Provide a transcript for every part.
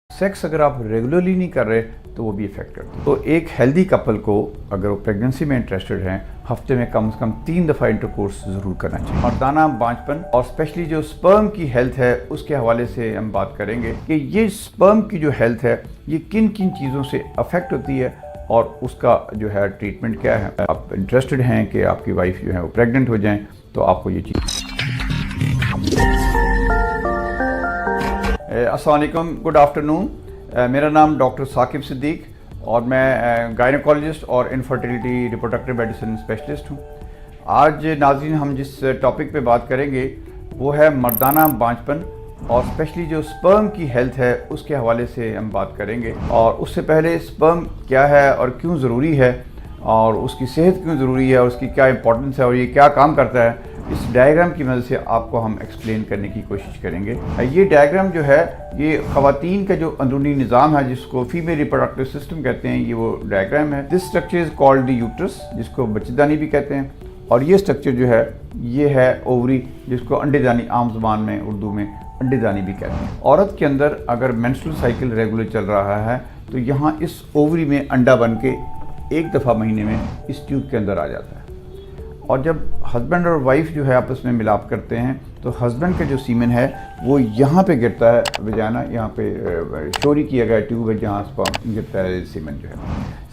Sex अगर आप regularly नहीं कर रहे तो वो भी इफेक्ट करता है। तो एक हेल्दी कपल को अगर वो प्रेगनेंसी में इंटरेस्टेड हैं, हफ्ते में कम से कम 3 दफ़ा इंटरकोर्स ज़रूर करना चाहिए। मर्दाना बांझपन और स्पेशली जो स्पर्म की हेल्थ है उसके हवाले से हम बात करेंगे कि ये स्पर्म की जो हेल्थ है ये किन किन चीज़ों से अफेक्ट होती है और उसका जो है ट्रीटमेंट क्या है। आप इंटरेस्टेड हैं कि आपकी वाइफ जो है वो प्रेगनेंट हो जाएँ तो आपको ये चीज़। अस्सलाम वालेकुम, गुड आफ्टरनून। मेरा नाम डॉक्टर साकिब सिद्दीक और मैं गायनोकोलॉजिस्ट और इनफर्टिलिटी रिप्रोडक्टिव मेडिसिन स्पेशलिस्ट हूँ। आज नाज़रीन हम जिस टॉपिक पे बात करेंगे वो है मर्दाना बांझपन और स्पेशली जो स्पर्म की हेल्थ है उसके हवाले से हम बात करेंगे। और उससे पहले स्पर्म क्या है और क्यों ज़रूरी है और उसकी सेहत क्यों ज़रूरी है और उसकी क्या इंपॉर्टेंस है और ये क्या काम करता है, इस डायग्राम की मदद से आपको हम एक्सप्लेन करने की कोशिश करेंगे। ये डायग्राम जो है ये ख़वातीन का जो अंदरूनी निज़ाम है जिसको फीमेल रिप्रोडक्टिव सिस्टम कहते हैं, ये वो डायग्राम है। This structure is called the uterus, जिसको बच्चेदानी भी कहते हैं। और ये स्ट्रक्चर जो है ये है ओवरी, जिसको अंडेदानी आम ज़बान में उर्दू में अंडेदानी भी कहते हैं। औरत के अंदर अगर मेंस्ट्रुअल साइकिल रेगुलर चल रहा है तो यहाँ इस ओवरी में अंडा बन के एक दफ़ा महीने में इस ट्यूब के अंदर आ जाता है। और जब हस्बैंड और वाइफ जो है आपस में मिलाप करते हैं तो हस्बैंड का जो सीमेन है वो यहाँ पे गिरता है, वजाना यहाँ पे चोरी किया गया ट्यूब है जहाँ स्पर्म गिरता है। सीमेन जो है,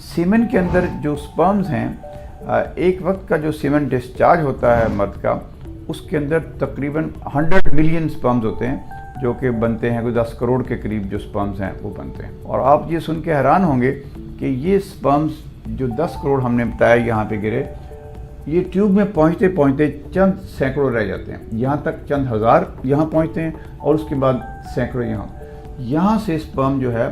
सीमेन के अंदर जो स्पर्म्स हैं, एक वक्त का जो सीमेन डिस्चार्ज होता है मर्द का, उसके अंदर तकरीबन 100 मिलियन स्पर्म्स होते हैं जो कि बनते हैं कोई 10 करोड़ के करीब जो स्पर्म्स हैं वो बनते हैं। और आप ये सुन के हैरान होंगे कि ये स्पर्म्स जो 10 करोड़ हमने बताया यहाँ पे गिरे, ये ट्यूब में पहुँचते पहुँचते चंद सैकड़ों रह जाते हैं, यहाँ तक चंद हज़ार यहाँ पहुँचते हैं और उसके बाद सैकड़ों यहाँ से स्पर्म जो है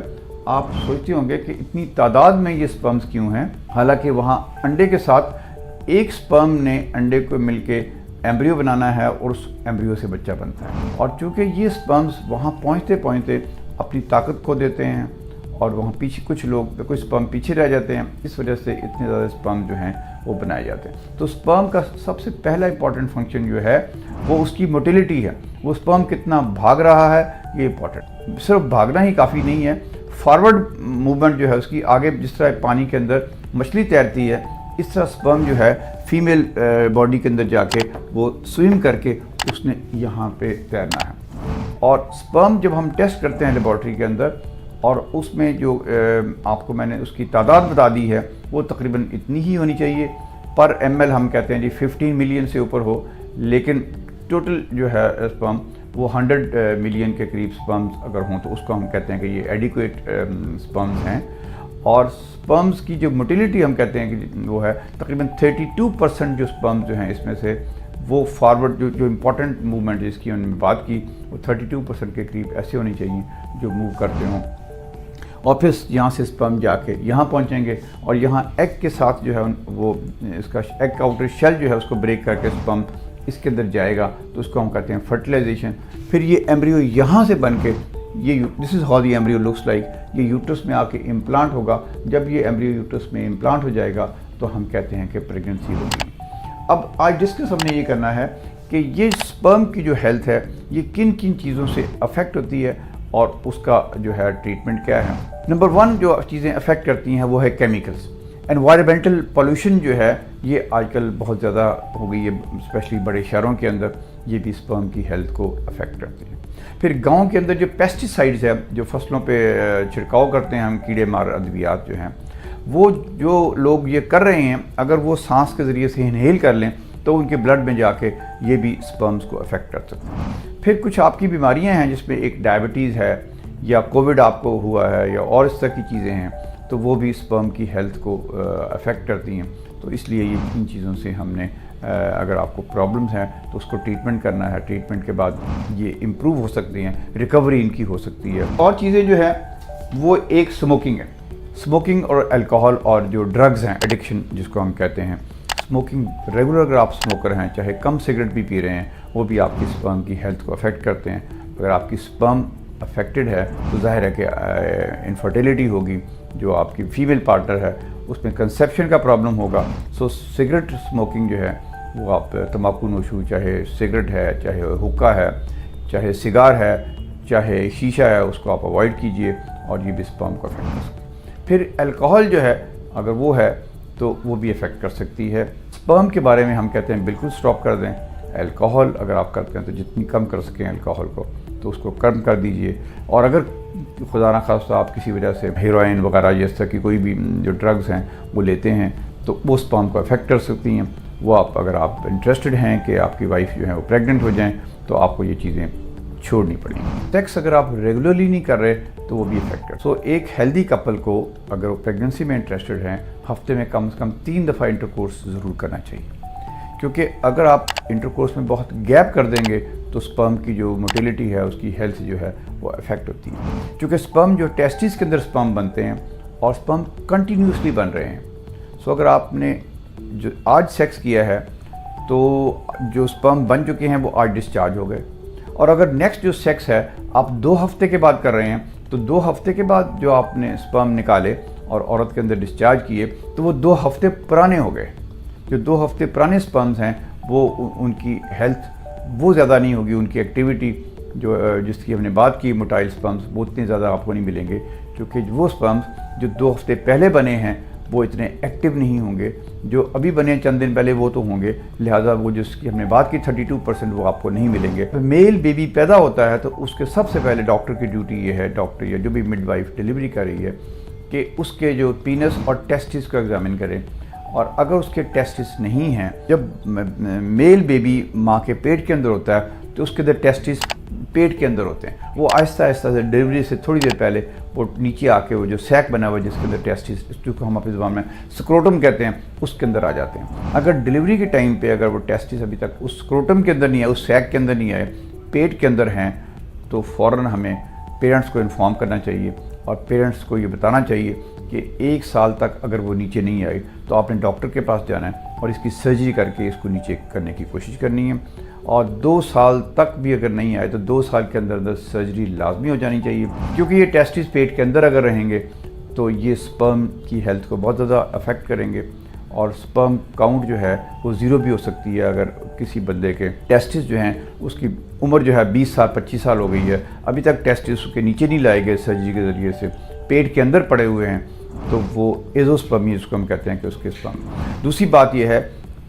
आप सोचते होंगे कि इतनी तादाद में ये स्पर्म्स क्यों हैं। हालांकि वहाँ अंडे के साथ एक स्पर्म ने अंडे को मिलके एम्ब्रियो बनाना है और उस एम्ब्रियो से बच्चा बनता है। और चूँकि ये स्पर्म्स वहाँ पहुँचते पहुँचते अपनी ताकत खो देते हैं और वहाँ पीछे कुछ स्पर्म पीछे रह जाते हैं, इस वजह से इतने ज़्यादा स्पर्म जो हैं वो बनाए जाते हैं। तो स्पर्म का सबसे पहला इंपॉर्टेंट फंक्शन जो है वो उसकी मोटिलिटी है, वो स्पर्म कितना भाग रहा है ये इंपॉर्टेंट। सिर्फ भागना ही काफ़ी नहीं है, फॉरवर्ड मूवमेंट जो है उसकी, आगे जिस तरह पानी के अंदर मछली तैरती है इस तरह स्पर्म जो है फीमेल बॉडी के अंदर जाके वो स्विम करके उसने यहाँ पे तैरना है। और स्पर्म जब हम टेस्ट करते हैं लेबॉर्ट्री के अंदर और उसमें जो आपको मैंने उसकी तादाद बता दी है वो तकरीबन इतनी ही होनी चाहिए पर ml। हम कहते हैं जी 15 मिलियन से ऊपर हो, लेकिन टोटल जो है स्पर्म वो 100 मिलियन के करीब स्पर्म्स अगर हों तो उसको हम कहते हैं कि ये एडिक्वेट स्पर्म्स हैं। और स्पर्म्स की जो मोटिलिटी हम कहते हैं कि वो है तकरीबन 32% जो स्पर्म्स जो हैं इसमें से वो फॉरवर्ड जो इम्पोर्टेंट मूवमेंट जिसकी उन्होंने बात की वो 32% के करीब ऐसे होनी चाहिए जो मूव करते हों। और फिर यहाँ से स्पर्म जाके यहाँ पहुँचेंगे और यहाँ एग के साथ जो है वो इसका एग का आउटर शेल जो है उसको ब्रेक करके स्पर्म इसके अंदर जाएगा तो उसको हम कहते हैं फर्टिलाइजेशन। फिर ये एम्ब्रियो यहाँ से बन के ये this is how the embryo looks like, ये यूट्रस में आके इम्प्लांट होगा। जब ये एम्ब्रियो यूट्रस में इम्प्लांट हो जाएगा तो हम कहते हैं कि प्रेगनेंसी होगी। अब आज डिस्कस हमने ये करना है कि ये स्पर्म की जो हेल्थ है ये किन किन चीज़ों से अफेक्ट होती है और उसका जो है ट्रीटमेंट क्या है। नंबर 1 जो चीज़ें अफेक्ट करती हैं वो है केमिकल्स। एनवायरमेंटल पोल्यूशन जो है ये आजकल बहुत ज़्यादा हो गई है, स्पेशली बड़े शहरों के अंदर, ये भी स्पर्म की हेल्थ को अफेक्ट करती है। फिर गांव के अंदर जो पेस्टिसाइड्स है जो फसलों पे छिड़काव करते हैं हम, कीड़े मार अद्वियात जो हैं, वो जो लोग ये कर रहे हैं अगर वो सांस के ज़रिए से इनहेल कर लें तो उनके ब्लड में जाके ये भी स्पर्म्स को अफेक्ट कर सकते हैं। फिर कुछ आपकी बीमारियां हैं जिसमें एक डायबिटीज़ है या कोविड आपको हुआ है या और इस तरह की चीज़ें हैं तो वो भी स्पर्म की हेल्थ को अफेक्ट करती हैं। तो इसलिए ये इन चीज़ों से हमने अगर आपको प्रॉब्लम्स हैं तो उसको ट्रीटमेंट करना है। ट्रीटमेंट के बाद ये इम्प्रूव हो सकती हैं, रिकवरी इनकी हो सकती है। और चीज़ें जो है वो एक स्मोकिंग है, स्मोकिंग और अल्कोहल और जो ड्रग्स हैं, एडिक्शन जिसको हम कहते हैं। स्मोकिंग रेगुलर अगर आप स्मोकर हैं, चाहे कम सिगरेट भी पी रहे हैं, वो भी आपकी स्पर्म की हेल्थ को अफेक्ट करते हैं। अगर आपकी स्पर्म अफेक्टेड है तो जाहिर है कि इनफर्टिलिटी होगी, जो आपकी फीमेल पार्टनर है उसमें कंसेप्शन का प्रॉब्लम होगा। सो सिगरेट स्मोकिंग जो है वो आप तंबाकू नोशू, चाहे सिगरेट है, चाहे हुक्का है, चाहे सिगार है, चाहे शीशा है, उसको आप अवॉइड कीजिए और ये भी स्पर्म को अफेक्ट कर सकती है। फिर अल्कोहल जो है अगर वो है तो वो भी अफेक्ट कर सकती है। स्पर्म के बारे में हम कहते हैं बिल्कुल स्टॉप कर दें। अल्कोहल अगर आप करते हैं तो जितनी कम कर सकें अल्कोहल को तो उसको कम कर दीजिए। और अगर खुदा न खास्ता आप किसी वजह से हेरोइन वगैरह जिस तरह की कोई भी जो ड्रग्स हैं वो लेते हैं तो वो स्पर्म को अफेक्ट कर सकती हैं। वो आप अगर आप इंटरेस्टेड हैं कि आपकी वाइफ जो है वो प्रेग्नेंट हो जाएं तो आपको ये चीज़ें छोड़नी पड़ेंगी। सेक्स अगर आप रेगुलरली नहीं कर रहे तो वो भी इफेक्ट कर। सो एक हेल्दी कपल को अगर वो प्रेगनेंसी में इंटरेस्टेड हैं हफ्ते में कम से कम 3 दफ़ा इंटरकोर्स ज़रूर करना चाहिए, क्योंकि अगर आप इंटरकोर्स में बहुत गैप कर देंगे तो स्पर्म की जो मोटिलिटी है उसकी हेल्थ जो है वो अफेक्ट होती है। क्योंकि स्पर्म जो टेस्टिस के अंदर स्पर्म बनते हैं और स्पर्म कंटिन्यूसली बन रहे हैं। सो अगर आपने जो आज सेक्स किया है तो जो स्पर्म बन चुके हैं वो आज डिस्चार्ज हो गए, और अगर नेक्स्ट जो सेक्स है आप 2 हफ्ते के बाद कर रहे हैं तो 2 हफ्ते के बाद जो आपने स्पर्म निकाले और औरत के अंदर डिस्चार्ज किए तो वो 2 हफ्ते पुराने हो गए। जो 2 हफ्ते पुराने स्पर्म्स हैं वो उनकी हेल्थ वो ज़्यादा नहीं होगी, उनकी एक्टिविटी जो जिसकी हमने बात की मोटाइल स्पर्म्स वो उतने ज़्यादा आपको नहीं मिलेंगे, क्योंकि वो स्पर्म्स जो 2 हफ्ते पहले बने हैं वो इतने एक्टिव नहीं होंगे। जो अभी बने चंद दिन पहले वो तो होंगे, लिहाजा वो जिसकी हमने बात की 32% वो आपको नहीं मिलेंगे। मेल बेबी पैदा होता है तो उसके सबसे पहले डॉक्टर की ड्यूटी ये है, डॉक्टर या जो भी मिडवाइफ डिलीवरी कर रही है, कि उसके जो पीनस और टेस्टिस को एग्जामिन करें। और अगर उसके टेस्टिस नहीं हैं, जब मेल बेबी माँ के पेट के अंदर होता है तो उसके अंदर टेस्टिस पेट के अंदर होते हैं। वो आहिस्ता आहिस्ता से डिलीवरी से थोड़ी देर पहले वो नीचे आके वो जो सैक बना हुआ है जिसके अंदर टेस्टिस, जिसको हम अपनी ज़बान में स्क्रोटम कहते हैं, उसके अंदर आ जाते हैं। अगर डिलीवरी के टाइम पे अगर वो टेस्टिस अभी तक उस स्क्रोटम के अंदर नहीं आए, उस सैक के अंदर नहीं आए, पेट के अंदर हैं, तो फ़ौरन हमें पेरेंट्स को इन्फॉर्म करना चाहिए और पेरेंट्स को ये बताना चाहिए कि 1 साल तक अगर वो नीचे नहीं आए तो आपने डॉक्टर के पास जाना है और इसकी सर्जरी करके इसको नीचे करने की कोशिश करनी है। और 2 साल तक भी अगर नहीं आए तो 2 साल के अंदर अंदर सर्जरी लाजमी हो जानी चाहिए, क्योंकि ये टेस्टिस पेट के अंदर अगर रहेंगे तो ये स्पर्म की हेल्थ को बहुत ज़्यादा अफेक्ट करेंगे। और स्पर्म काउंट जो है वो 0 भी हो सकती है अगर किसी बंदे के टेस्टिस जो हैं उसकी उम्र जो है 20 साल 25 साल हो गई है, अभी तक टेस्टिस उसके नीचे नहीं लाए गए सर्जरी के ज़रिए से, पेट के अंदर पड़े हुए हैं, तो वो एज़ोस्पर्मी जिसको हम कहते हैं कि उसके स्पर्म। दूसरी बात यह है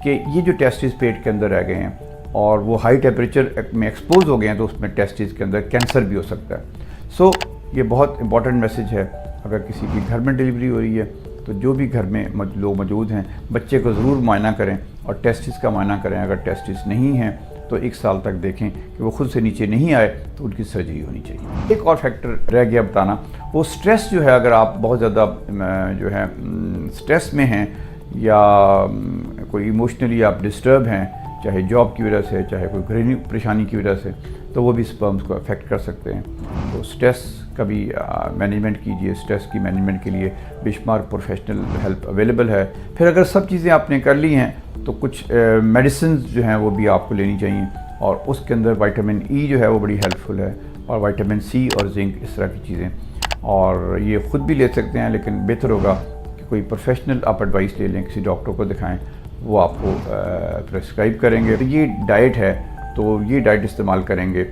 कि ये जो टेस्टिस पेट के अंदर रह गए हैं और वो हाई टेम्परेचर में एक्सपोज हो गए हैं तो उसमें टेस्टिस के अंदर कैंसर भी हो सकता है। सो ये बहुत इंपॉर्टेंट मैसेज है। अगर किसी की घर में डिलीवरी हो रही है तो जो भी घर में लोग मौजूद हैं बच्चे को ज़रूर मुआयना करें और टेस्टिस का मुआयना करें। अगर टेस्टिस नहीं हैं तो 1 साल तक देखें कि वो खुद से नीचे नहीं आए तो उनकी सर्जरी होनी चाहिए। एक और फैक्टर रह गया बताना, वो स्ट्रेस जो है। अगर आप बहुत ज़्यादा जो है स्ट्रेस में हैं या कोई इमोशनली आप डिस्टर्ब हैं, चाहे जॉब की वजह से, चाहे कोई घरेलू परेशानी की वजह से, तो वो भी स्पर्म्स को अफेक्ट कर सकते हैं। तो स्ट्रेस का भी मैनेजमेंट कीजिए। स्ट्रेस की मैनेजमेंट के लिए बेशुमार प्रोफेशनल हेल्प अवेलेबल है। फिर अगर सब चीज़ें आपने कर ली हैं तो कुछ मेडिसिन जो हैं वो भी आपको लेनी चाहिए, और उसके अंदर विटामिन ई जो है वो बड़ी हेल्पफुल है, और विटामिन सी और जिंक, इस तरह की चीज़ें। और ये ख़ुद भी ले सकते हैं, लेकिन बेहतर होगा कि कोई प्रोफेशनल आप एडवाइस ले लें, किसी डॉक्टर को दिखाएं, वो आपको प्रेस्क्राइब करेंगे। तो ये डाइट है, तो ये डाइट इस्तेमाल करेंगे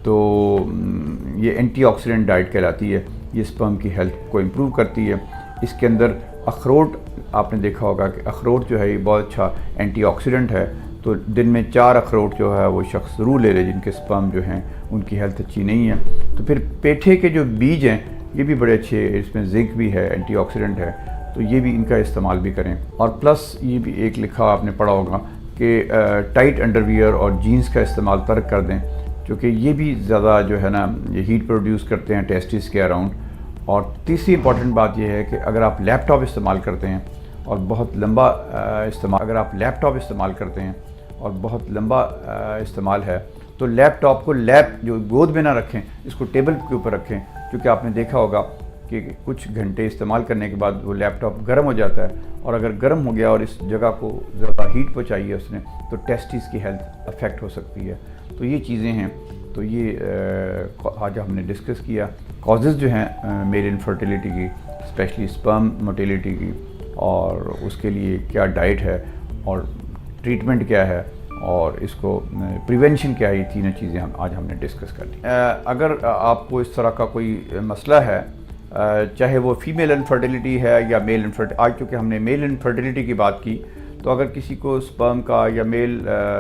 तो ये एंटीऑक्सीडेंट डाइट कहलाती है। ये स्पर्म की हेल्थ को इम्प्रूव करती है। इसके अंदर अखरोट, आपने देखा होगा कि अखरोट जो है ये बहुत अच्छा एंटीऑक्सीडेंट है। तो दिन में 4 अखरोट जो है वो शख्स ज़रूर ले ले जिनके स्पर्म जो हैं उनकी हेल्थ अच्छी नहीं है। तो फिर पेठे के जो बीज हैं ये भी बड़े अच्छे, इसमें जिंक भी है, एंटीऑक्सीडेंट है, तो ये भी इनका इस्तेमाल भी करें। और प्लस ये भी एक लिखा आपने पढ़ा होगा कि टाइट अंडरवियर और जीन्स का इस्तेमाल तर्क कर दें, क्योंकि ये भी ज़्यादा जो है ना ये हीट प्रोड्यूस करते हैं टेस्टिस के अराउंड। और तीसरी इंपॉर्टेंट बात यह है कि अगर आप लैपटॉप इस्तेमाल करते हैं और बहुत लंबा इस्तेमाल है तो लैपटॉप को जो गोद में ना रखें, इसको टेबल के ऊपर रखें, क्योंकि आपने देखा होगा कि कुछ घंटे इस्तेमाल करने के बाद वो लैपटॉप गर्म हो जाता है, और अगर गर्म हो गया और इस जगह को ज़्यादा हीट पहुँचाई है उसने तो टेस्टिस की हेल्थ अफेक्ट हो सकती है। तो ये चीज़ें हैं। तो ये आज हमने डिस्कस किया कॉजेज़ जो हैं मेल इनफर्टिलिटी की, स्पेशली स्पर्म मोटिलिटी की, और उसके लिए क्या डाइट है और ट्रीटमेंट क्या है और इसको प्रिवेंशन क्या है, ये तीनों चीज़ें आज हमने डिस्कस कर ली। अगर आपको इस तरह का कोई मसला है चाहे वो फीमेल इनफर्टिलिटी है या मेल इनफर्टिलिटी। आज चूँकि हमने मेल इनफर्टिलिटी की बात की, तो अगर किसी को स्पर्म का या मेल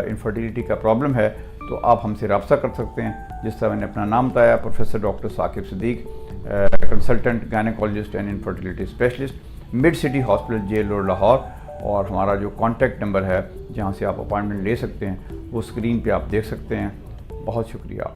इनफर्टिलिटी का प्रॉब्लम है तो आप हमसे रब्ता कर सकते हैं। जिस तरह मैंने अपना नाम बताया, professor doctor Saqib Siddique, consultant gynaecologist and infertility specialist, Mid City Hospital, Jail Road, Lahore. और हमारा जो कॉन्टैक्ट नंबर है जहाँ से आप अपॉइंटमेंट ले सकते हैं वो स्क्रीन पे आप देख सकते हैं। बहुत शुक्रिया।